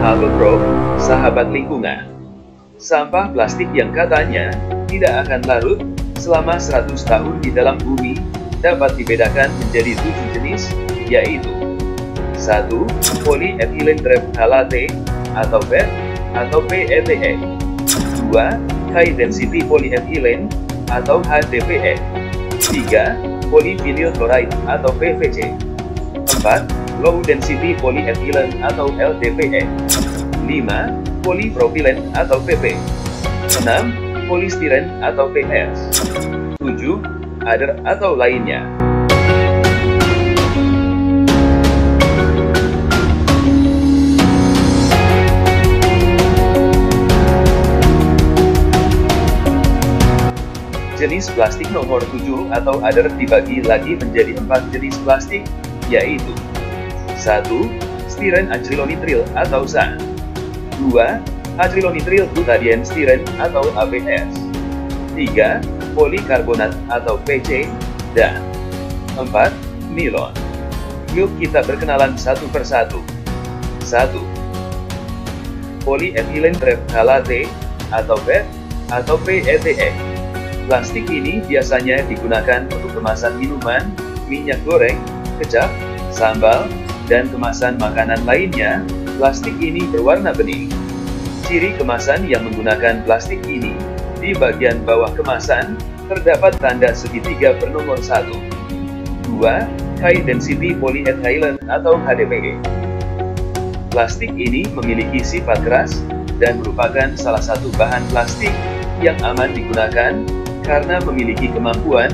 Halo Bro, sahabat lingkungan. Sampah plastik yang katanya tidak akan larut selama 100 tahun di dalam bumi dapat dibedakan menjadi 7 jenis, yaitu 1. Polyethylene terephthalate atau PET atau PETE. 2. High Density Polyethylene atau HDPE. 3. Polyvinyl chloride atau PVC. 4. Low Density Polyethylene atau LDPE. 5. Polypropylene atau PP. 6. Polystyrene atau PS. 7. Other atau lainnya. Jenis plastik nomor 7 atau other dibagi lagi menjadi 4 jenis plastik, yaitu 1. Styrene acrylonitrile atau SA. 2. Acrylonitrile butadiene styrene atau ABS. 3. Polikarbonat atau PC. Dan 4. Nilon. Yuk kita berkenalan satu persatu. 1. Polyethylene terephthalate atau PET atau PETE. Plastik ini biasanya digunakan untuk kemasan minuman, minyak goreng, kecap, sambal, dan kemasan makanan lainnya. Plastik ini berwarna bening. Ciri kemasan yang menggunakan plastik ini, di bagian bawah kemasan, terdapat tanda segitiga bernomor 1. 2. High Density Polyethylene atau HDPE. Plastik ini memiliki sifat keras, dan merupakan salah satu bahan plastik yang aman digunakan, karena memiliki kemampuan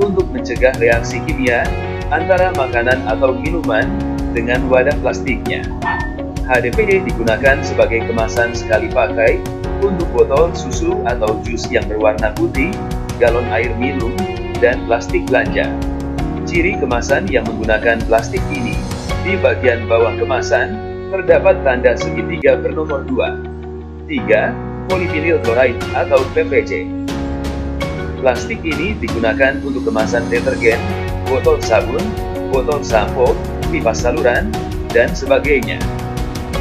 untuk mencegah reaksi kimia antara makanan atau minuman dengan wadah plastiknya. HDPE digunakan sebagai kemasan sekali pakai untuk botol susu atau jus yang berwarna putih, galon air minum, dan plastik belanja. Ciri kemasan yang menggunakan plastik ini, di bagian bawah kemasan, terdapat tanda segitiga bernomor 2. 3. Polyvinyl chloride atau PVC. Plastik ini digunakan untuk kemasan detergen, botol sabun, botol sampo, pipa saluran, dan sebagainya.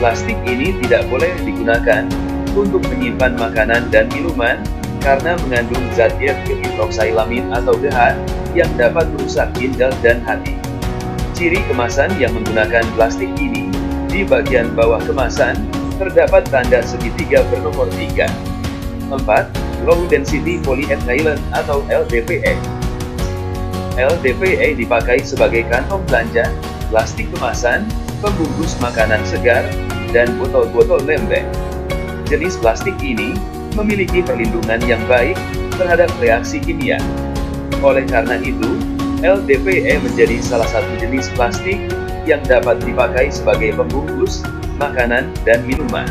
Plastik ini tidak boleh digunakan untuk menyimpan makanan dan minuman, karena mengandung zat hidroksilamin atau DH, yang dapat merusak ginjal dan hati. Ciri kemasan yang menggunakan plastik ini, di bagian bawah kemasan, terdapat tanda segitiga bernomor 3. 4. Low Density Polyethylene atau LDPE. LDPE dipakai sebagai kantong belanja, plastik kemasan, pembungkus makanan segar, dan botol-botol lembek. Jenis plastik ini memiliki perlindungan yang baik terhadap reaksi kimia. Oleh karena itu, LDPE menjadi salah satu jenis plastik yang dapat dipakai sebagai pembungkus makanan dan minuman.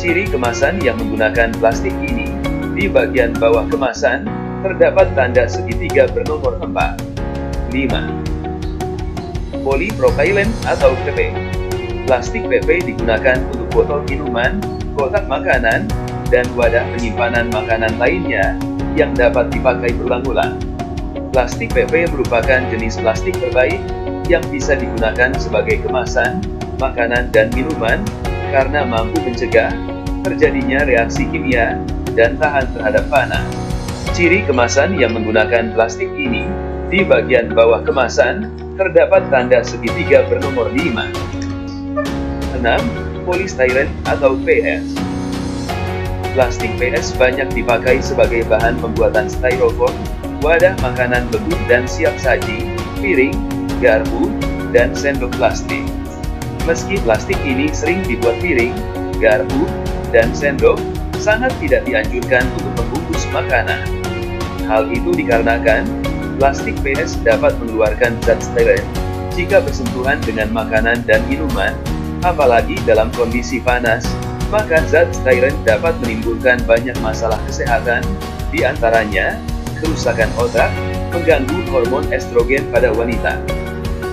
Ciri kemasan yang menggunakan plastik ini, di bagian bawah kemasan, terdapat tanda segitiga bernomor 4. 5. Polypropylene atau PP. Plastik PP digunakan untuk botol minuman, kotak makanan, dan wadah penyimpanan makanan lainnya, yang dapat dipakai berulang-ulang. Plastik PP merupakan jenis plastik terbaik, yang bisa digunakan sebagai kemasan, makanan dan minuman, karena mampu mencegah terjadinya reaksi kimia, dan tahan terhadap panas. Ciri kemasan yang menggunakan plastik ini, di bagian bawah kemasan, terdapat tanda segitiga bernomor 5. 6. Polystyrene atau PS. Plastik PS banyak dipakai sebagai bahan pembuatan styrofoam, wadah makanan beku dan siap saji, piring, garpu, dan sendok plastik. Meski plastik ini sering dibuat piring, garpu, dan sendok, sangat tidak dianjurkan untuk membungkus makanan. Hal itu dikarenakan, plastik PS dapat mengeluarkan zat steren jika bersentuhan dengan makanan dan minuman, apalagi dalam kondisi panas, maka zat steren dapat menimbulkan banyak masalah kesehatan, di antaranya, kerusakan otak, mengganggu hormon estrogen pada wanita,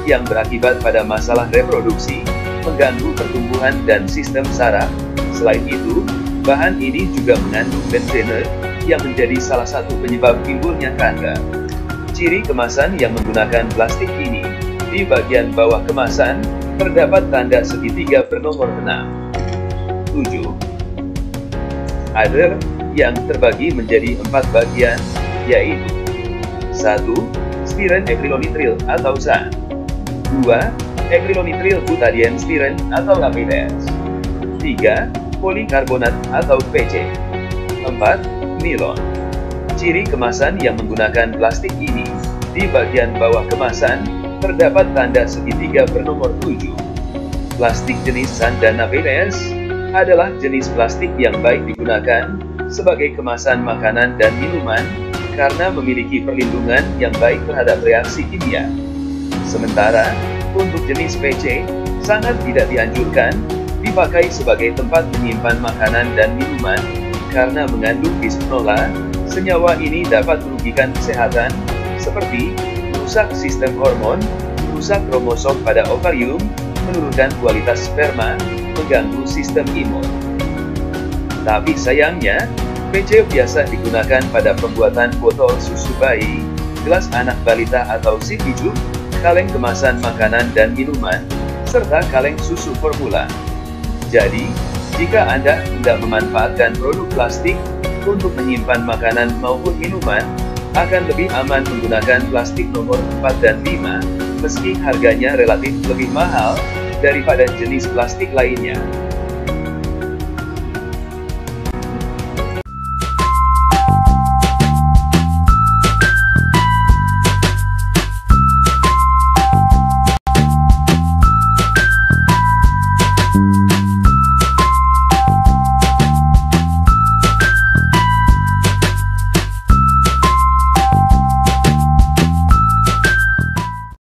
yang berakibat pada masalah reproduksi, mengganggu pertumbuhan dan sistem saraf. Selain itu, bahan ini juga mengandung benzene, yang menjadi salah satu penyebab timbulnya kanker. Ciri kemasan yang menggunakan plastik ini, di bagian bawah kemasan, terdapat tanda segitiga bernomor 6. 7. Other yang terbagi menjadi 4 bagian, yaitu 1. Stiren acrylonitrile atau SAN, 2. Acrylonitrile butadiene stiren atau ABS, 3. Polikarbonat atau PC, 4. Nilon. Ciri kemasan yang menggunakan plastik ini, di bagian bawah kemasan, terdapat tanda segitiga bernomor 7. Plastik jenis SAN dan ABS adalah jenis plastik yang baik digunakan sebagai kemasan makanan dan minuman karena memiliki perlindungan yang baik terhadap reaksi kimia. Sementara, untuk jenis PC, sangat tidak dianjurkan dipakai sebagai tempat menyimpan makanan dan minuman karena mengandung bisphenol A. Senyawa ini dapat merugikan kesehatan, seperti merusak sistem hormon, merusak kromosom pada ovarium, menurunkan kualitas sperma, mengganggu sistem imun. Tapi sayangnya, PC biasa digunakan pada pembuatan botol susu bayi, gelas anak balita atau sipijuk, kaleng kemasan makanan dan minuman, serta kaleng susu formula. Jadi, jika Anda hendak memanfaatkan produk plastik untuk menyimpan makanan maupun minuman, akan lebih aman menggunakan plastik nomor 4 dan 5, meski harganya relatif lebih mahal daripada jenis plastik lainnya.